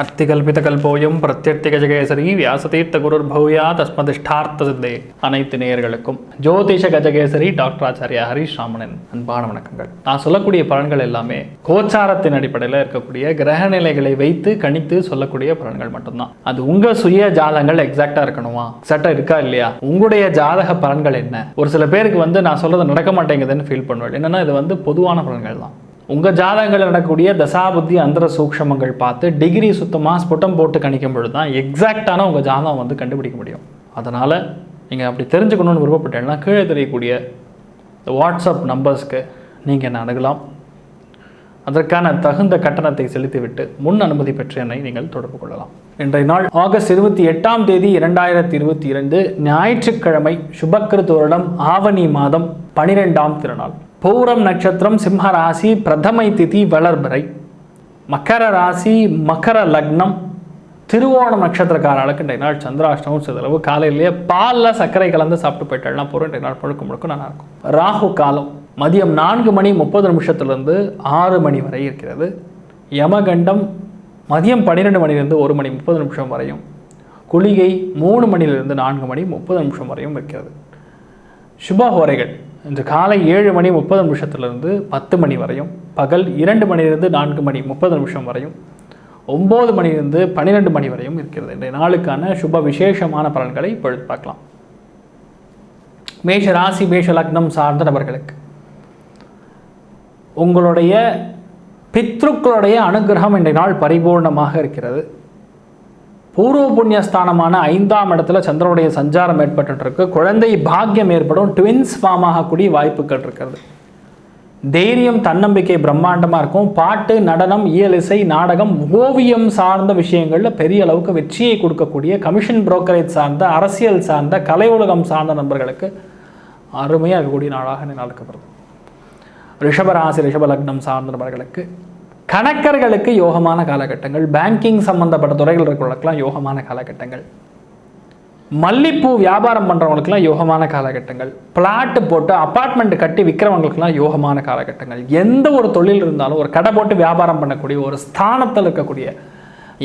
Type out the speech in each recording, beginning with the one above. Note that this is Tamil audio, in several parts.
அர்த்திகல்பிதகல்போயம் பிரத்யர்த்திகஜகேசரி வியாசதீர்த்த குருர்பூயா தஸ்மதிஷ்டார்த்த சித்தே. அனைத்து நேயர்களுக்கும் ஜோதிஷ கஜகேசரி டாக்டர் ஆச்சாரியா ஹரீஷ் ராமனின் அன்பான வணக்கங்கள். நான் சொல்லக்கூடிய பலன்கள் எல்லாமே கோச்சாரத்தின் அடிப்படையில் இருக்கக்கூடிய கிரக நிலைகளை வைத்து கணித்து சொல்லக்கூடிய பலன்கள் மட்டும்தான். அது உங்க சுய ஜாதகங்கள் எக்ஸாக்டா இருக்கணுமா, எக்ஸாக்டா இருக்கா இல்லையா, உங்களுடைய ஜாதக பலன்கள் என்ன. ஒரு சில பேருக்கு நான் சொல்றது நடக்க மாட்டேங்குதுன்னு ஃபீல் பண்ணுவேன். என்னன்னா இது பொதுவான பலன்கள் தான். உங்கள் ஜாதகங்கள் நடக்கக்கூடிய தசாபுத்தி அந்தர சூக்ஷமங்கள் பார்த்து டிகிரி சுத்தமாக ஸ்புட்டம் போட்டு கணிக்கும் பொழுது தான் எக்ஸாக்டான உங்கள் ஜாதகம் கண்டுபிடிக்க முடியும். அதனால் நீங்கள் அப்படி தெரிஞ்சுக்கணுன்னு விருப்பப்பட்டீங்கன்னா கீழே தெரியக்கூடிய வாட்ஸ்அப் நம்பர்ஸ்க்கு நீங்கள் என்ன அணுகலாம். அதற்கான தகுந்த கட்டணத்தை செலுத்திவிட்டு முன் அனுமதி பெற்ற என்னை நீங்கள் தொடர்பு கொள்ளலாம். இன்றைய நாள் ஆகஸ்ட் 28 2022 ஞாயிற்றுக்கிழமை, சுபக்கிருத்து வருடம் ஆவணி மாதம் 12ஆம் திருநாள். பூரம் நட்சத்திரம், சிம்ம ராசி, பிரதமை திதி வளர்பிறை, மக்கர ராசி, மக்கர லக்னம், திருவோணம் நட்சத்திரக்காரர்களுக்கு இன்றைய நாள் சந்திராஷ்டமம். சிறிதளவு காலையிலேயே பாலில் சர்க்கரை கலந்து சாப்பிட்டு போயிட்டா போகிறோம். இன்றைய நாள் முழுக்க நல்லா இருக்கும். ராகு காலம் மதியம் 4:30 6 மணி வரை இருக்கிறது. யமகண்டம் மதியம் 12 மணிலிருந்து 1:30 வரையும், குளிகை 3 மணிலிருந்து 4:30 வரையும் இருக்கிறது. சுபஹோரைகள் இன்று காலை 7:30 10 மணி வரையும், பகல் 2 மணிலிருந்து 4:30 வரையும், 9 மணிலிருந்து 12 மணி வரையும் இருக்கிறது. இன்றைய நாளுக்கான சுப விசேஷமான பலன்களை இப்பொழுது பார்க்கலாம். மேஷ ராசி, மேஷ லக்னம் சார்ந்த நபர்களுக்கு உங்களுடைய பித்ருக்களுடைய அனுகிரகம் இன்றைய நாள் பரிபூர்ணமாக இருக்கிறது. பூர்வ புண்ணியஸ்தானமான 5ஆம் இடத்துல சந்திரனுடைய சஞ்சாரம் ஏற்பட்டு குழந்தை பாக்கியம் ஏற்படும். ட்வின்ஸ் ஃபார்ம் ஆகக்கூடிய வாய்ப்புகள் இருக்கிறது. தைரியம், தன்னம்பிக்கை பிரம்மாண்டமாக இருக்கும். பாட்டு, நடனம், இயல் இசை, நாடகம், ஓவியம் சார்ந்த விஷயங்களில் பெரிய அளவுக்கு வெற்றியை கொடுக்கக்கூடிய, கமிஷன் புரோக்கரேஜ் சார்ந்த, அரசியல் சார்ந்த, கலை உலகம் சார்ந்த நண்பர்களுக்கு அருமையாக இருக்கக்கூடிய நாளாக நடக்கப்படுது. ரிஷபராசி, ரிஷப லக்னம் சார்ந்த நபர்களுக்கு, கணக்கர்களுக்கு யோகமான காலகட்டங்கள். பேங்கிங் சம்பந்தப்பட்ட துறைகள் இருக்கிறவங்களுக்கெல்லாம் யோகமான காலகட்டங்கள். மல்லிப்பூ வியாபாரம் பண்ணுறவங்களுக்குலாம் யோகமான காலகட்டங்கள். பிளாட்டு போட்டு அப்பார்ட்மெண்ட் கட்டி விற்கிறவங்களுக்குலாம் யோகமான காலகட்டங்கள். எந்த ஒரு தொழில் இருந்தாலும், ஒரு கடை போட்டு வியாபாரம் பண்ணக்கூடிய, ஒரு ஸ்தானத்தில் இருக்கக்கூடிய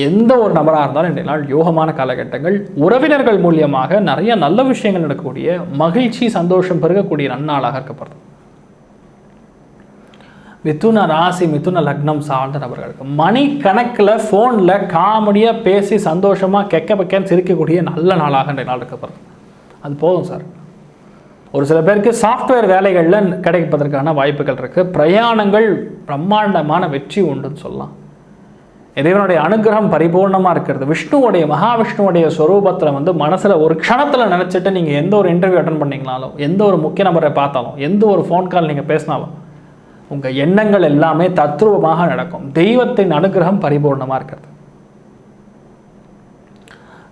எந்த ஒரு நபராக இருந்தாலும் இன்றைய நாள் யோகமான காலகட்டங்கள். உறவினர்கள் மூலியமாக நிறைய நல்ல விஷயங்கள் நடக்கக்கூடிய, மகிழ்ச்சி, சந்தோஷம் பெருகக்கூடிய நன்னாளாக இருக்கப்படுது. மிதுன ராசி, மிதுன லக்னம் சார்ந்த நபர்களுக்கு மணிக்கணக்கில் ஃபோனில் காமெடியாக பேசி சந்தோஷமாக கெக்க சிரிக்கக்கூடிய நல்ல நாளாக இன்றைய நாள் இருக்கப்படுது. அது போதும் சார். ஒரு சில பேருக்கு சாஃப்ட்வேர் வேலைகளில் கிடைப்பதற்கான வாய்ப்புகள் இருக்குது. பிரயாணங்கள் பிரம்மாண்டமான வெற்றி உண்டுன்னு சொல்லலாம். இறைவனுடைய அனுகிரகம் பரிபூர்ணமாக இருக்கிறது. விஷ்ணுவோடைய, மகாவிஷ்ணுவோடைய ஸ்வரூபத்தில் மனசில் ஒரு க்ஷணத்தில் நினச்சிட்டு நீங்கள் எந்த ஒரு இன்டர்வியூ அட்டன் பண்ணிங்கனாலும், எந்த ஒரு முக்கிய நபரை பார்த்தாலும், எந்த ஒரு ஃபோன் கால் நீங்கள் பேசினாலும் உங்கள் எண்ணங்கள் எல்லாமே தத்ரூபமாக நடக்கும். தெய்வத்தின் அனுகிரகம் பரிபூர்ணமாக இருக்கிறது.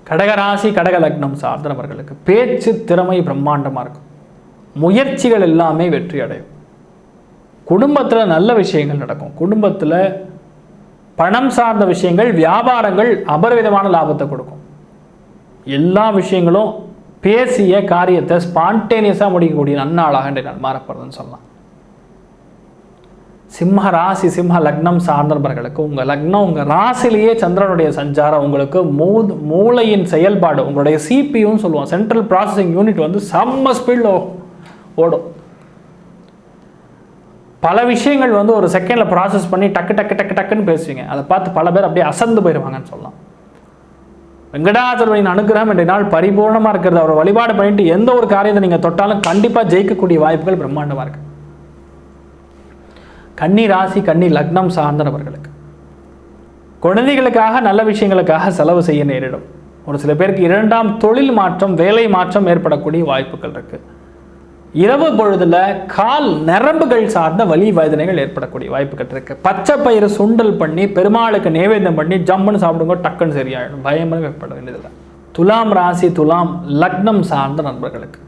கடகராசி, கடக லக்னம் சார்ந்த நபர்களுக்கு பேச்சு திறமை பிரம்மாண்டமாக இருக்கும். முயற்சிகள் எல்லாமே வெற்றி அடையும். குடும்பத்தில் நல்ல விஷயங்கள் நடக்கும். குடும்பத்தில் பணம் சார்ந்த விஷயங்கள், வியாபாரங்கள் அபரிவிதமான லாபத்தை கொடுக்கும். எல்லா விஷயங்களும் பேசிய காரியத்தை ஸ்பான்டேனியஸாக முடிக்கக்கூடிய நன்னாளாக இன்றைய நாள் மாறப்படுதுன்னு சொல்லலாம். சிம்ம ராசி, சிம்ம லக்னம் சார்ந்த நபர்களுக்கு உங்கள் லக்னம், உங்கள் ராசிலேயே சந்திரனுடைய சஞ்சாரம் உங்களுக்கு மூளையின் செயல்பாடு, உங்களுடைய சிபியூன்னு சொல்லுவோம், சென்ட்ரல் ப்ராசஸிங் யூனிட் செம்ம ஸ்பீடில் ஓடும். பல விஷயங்கள் ஒரு செகண்டில் ப்ராசஸ் பண்ணி டக்குன்னு பேசுவீங்க. அதை பார்த்து பல பேர் அப்படியே அசந்து போயிடுவாங்கன்னு சொல்லலாம். வெங்கடாச்சலபதியின் அனுகிரகம் இன்றைய நாள் பரிபூர்ணமாக இருக்கிறது. அவரை வழிபாடு பண்ணிட்டு எந்த ஒரு காரியத்தை நீங்கள் தொட்டாலும் கண்டிப்பாக ஜெயிக்கக்கூடிய வாய்ப்புகள் பிரம்மாண்டமாக இருக்குது. கன்னி ராசி, கன்னி லக்னம் சார்ந்த நபர்களுக்கு குழந்தைகளுக்காக, நல்ல விஷயங்களுக்காக செலவு செய்ய நேரிடும். ஒரு சில பேருக்கு 2ஆம் தொழில் மாற்றம், வேலை மாற்றம் ஏற்படக்கூடிய வாய்ப்புகள் இருக்கு. இரவு பொழுதுல கால் நரம்புகள் சார்ந்த வலி வேதனைகள் ஏற்படக்கூடிய வாய்ப்புகள் இருக்கு. பச்சை பயிறு சுண்டல் பண்ணி பெருமாளுக்கு நைவேத்தியம் பண்ணி ஜம்முன்னு சாப்பிடுங்க, டக்குன்னு சரியாயிடும். பயமாக ஏற்பட வேண்டியதில்லை. துலாம் ராசி, துலாம் லக்னம் சார்ந்த நண்பர்களுக்கு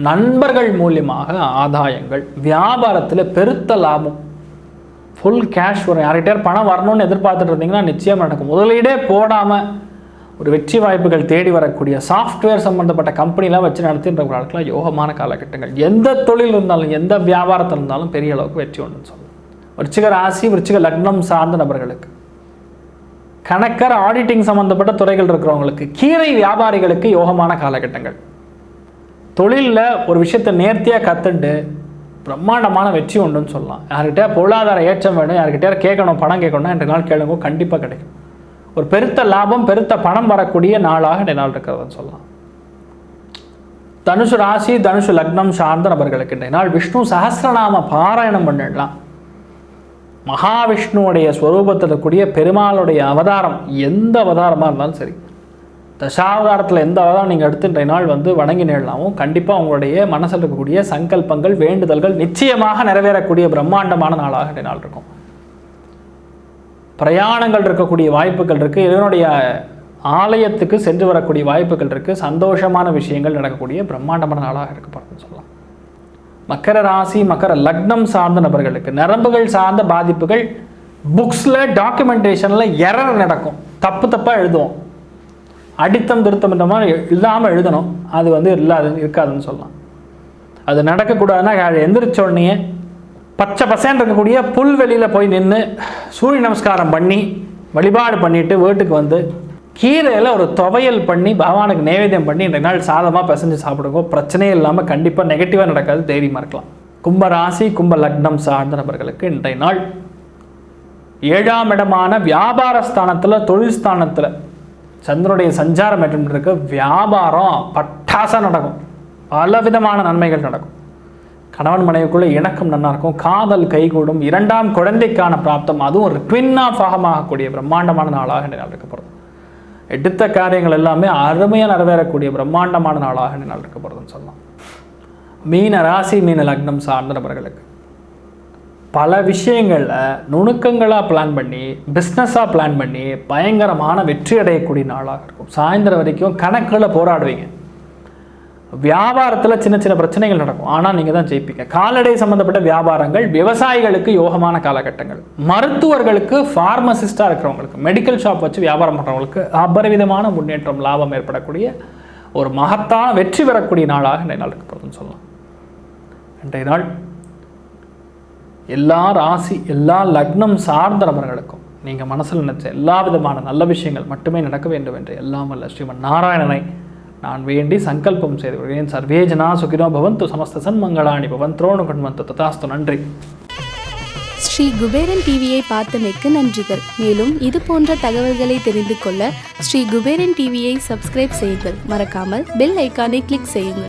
நண்பர்கள் மூலியமாக ஆதாயங்கள், வியாபாரத்தில் பெருத்த லாபம், ஃபுல் கேஷ் வரும். யார்கிட்டே பணம் வரணும்னு எதிர்பார்த்துட்டு இருந்தீங்கன்னா நிச்சயம் நடக்கும். முதலீடே போடாமல் ஒரு வெற்றி வாய்ப்புகள் தேடி வரக்கூடிய சாஃப்ட்வேர் சம்மந்தப்பட்ட கம்பெனிலாம் வச்சு நடத்தின்றவர்களுக்கெல்லாம் யோகமான காலகட்டங்கள். எந்த தொழில் இருந்தாலும் எந்த வியாபாரத்தில் இருந்தாலும் பெரிய அளவுக்கு வெற்றி உண்டுன்னு சொல்லலாம். விருச்சிக ராசி விருச்சிக லக்னம் சார்ந்த நபர்களுக்கு, கணக்கர் ஆடிட்டிங் சம்மந்தப்பட்ட துறைகள் இருக்கிறவங்களுக்கு, கீரை வியாபாரிகளுக்கு யோகமான காலகட்டங்கள். தொழிலில் ஒரு விஷயத்தை நேர்த்தியாக கற்றுண்டு பிரம்மாண்டமான வெற்றி உண்டுன்னு சொல்லலாம். யார்கிட்டயா பொருளாதார ஏற்றம் வேணும், யார்கிட்டயா கேட்கணும், பணம் கேட்கணும்னா இன்றைய நாள் கேளுங்க, கண்டிப்பாக கிடைக்கும். ஒரு பெருத்த லாபம் பெருத்த பணம் வரக்கூடிய நாளாக இன்றைய நாள் இருக்கிறதுன்னு சொல்லலாம். தனுசு ராசி தனுசு லக்னம் சார்ந்த நபர்களுக்கு இன்றைய நாள் விஷ்ணு சஹஸ்ரநாம பாராயணம் பண்ணிடலாம். மகாவிஷ்ணுவுடைய ஸ்வரூபத்தில் கூடிய பெருமாளுடைய அவதாரம் எந்த அவதாரமாக இருந்தாலும் சரி, தசாவதாரத்தில் எந்த அவதாரம் நீங்கள் எடுத்து இன்றைய நாள் வணங்கி நேரலாமும் கண்டிப்பாக உங்களுடைய மனசில் இருக்கக்கூடிய சங்கல்பங்கள் வேண்டுதல்கள் நிச்சயமாக நிறைவேறக்கூடிய பிரம்மாண்டமான நாளாக இன்றைய நாள் இருக்கும். பிரயாணங்கள் இருக்கக்கூடிய வாய்ப்புகள் இருக்குது. இதனுடைய ஆலயத்துக்கு சென்று வரக்கூடிய வாய்ப்புகள் இருக்குது. சந்தோஷமான விஷயங்கள் நடக்கக்கூடிய பிரம்மாண்டமான நாளாக இருக்கப்படுதுன்னு சொல்லலாம். மக்கர ராசி மக்கர லக்னம் சார்ந்த நபர்களுக்கு நரம்புகள் சார்ந்த பாதிப்புகள், புக்ஸில் டாக்குமெண்டேஷனில் எரர் நடக்கும், தப்பாக எழுதுவோம், அடித்தம் திருத்தம் இந்த மாதிரி இல்லாமல் எழுதணும், அது இருக்காதுன்னு சொல்லலாம். அது நடக்கக்கூடாதுன்னா எந்திரிச்ச உடனே பச்சை பசேன்னு இருக்கக்கூடிய புல்வெளியில் போய் நின்று சூரிய நமஸ்காரம் பண்ணி வழிபாடு பண்ணிவிட்டு வீட்டுக்கு கீரையில் ஒரு துவையல் பண்ணி பகவானுக்கு நைவேத்தியம் பண்ணி இன்றைய நாள் சாதமாக பிசைஞ்சு சாப்பிடுங்க. பிரச்சனையே இல்லாமல் கண்டிப்பாக நெகட்டிவாக நடக்காது, தைரியமாக இருக்கலாம். கும்ப ராசி கும்ப லக்னம் சார்ந்த நபர்களுக்கு இன்றைய நாள் 7ஆம் இடமான வியாபார ஸ்தானத்தில் தொழில் ஸ்தானத்தில் சந்திரனுடைய சஞ்சாரம் ஏற்பட்டிருக்கு. வியாபாரம் பட்டாசாக நடக்கும், பல விதமான நன்மைகள் நடக்கும். கணவன் மனைவிக்குள்ளே இணக்கம் நல்லா இருக்கும், காதல் கைகூடும், 2ஆம் குழந்தைக்கான பிராப்தம், அதுவும் ஒரு ட்வின் ஆஃப் ஆகக்கூடிய பிரம்மாண்டமான நாளாக இந்த நாள் இருக்கப்படுது. எடுத்த காரியங்கள் எல்லாமே அருமையாக நிறைவேறக்கூடிய பிரம்மாண்டமான நாளாக இந்த நாள் இருக்கப்படுதுன்னு சொல்லலாம். மீன ராசி மீன லக்னம் சார்ந்த நபர்களுக்கு பல விஷயங்களில் நுணுக்கங்களாக பிளான் பண்ணி பிஸ்னஸாக பிளான் பண்ணி பயங்கரமான வெற்றி அடையக்கூடிய நாளாக இருக்கும். சாயந்தரம் வரைக்கும் கணக்கில் போராடுவீங்க. வியாபாரத்தில் சின்ன சின்ன பிரச்சனைகள் நடக்கும், ஆனால் நீங்கள் தான் ஜெயிப்பீங்க. கால்நடை சம்மந்தப்பட்ட வியாபாரங்கள், விவசாயிகளுக்கு யோகமான காலகட்டங்கள். மருத்துவர்களுக்கு, ஃபார்மசிஸ்டாக இருக்கிறவங்களுக்கு, மெடிக்கல் ஷாப் வச்சு வியாபாரம் பண்ணுறவங்களுக்கு அபரிவிதமான முன்னேற்றம், லாபம் ஏற்படக்கூடிய ஒரு மகத்தான வெற்றி பெறக்கூடிய நாளாக இன்றைய நாள் இருக்கப்படுதுன்னு சொல்லலாம். இன்றைய நாள் எல்லா ராசி எல்லா லக்னம் சார்ந்த நபர்களுக்கும் நீங்கள் மனசில் நினைச்ச எல்லா விதமான நல்ல விஷயங்கள் மட்டுமே நடக்க வேண்டும் என்று எல்லாம் வல்ல ஸ்ரீமன் நாராயணனை நான் வேண்டி சங்கல்பம் செய்து வருகிறேன். சர்வே ஜனா சுகினோ பவந்து, சமஸ்த சன்மங்களாணி பவந்த்ரோணு கண்வந்து ததாஸ்து. நன்றி. ஸ்ரீ குபேரன் டிவியை பார்த்தமைக்கு நன்றிகள். மேலும் இது போன்ற தகவல்களை தெரிந்து கொள்ள ஸ்ரீ குபேரன் டிவியை சப்ஸ்கிரைப் செய்யுங்கள். மறக்காமல் பெல் ஐக்கானை கிளிக் செய்யுங்கள்.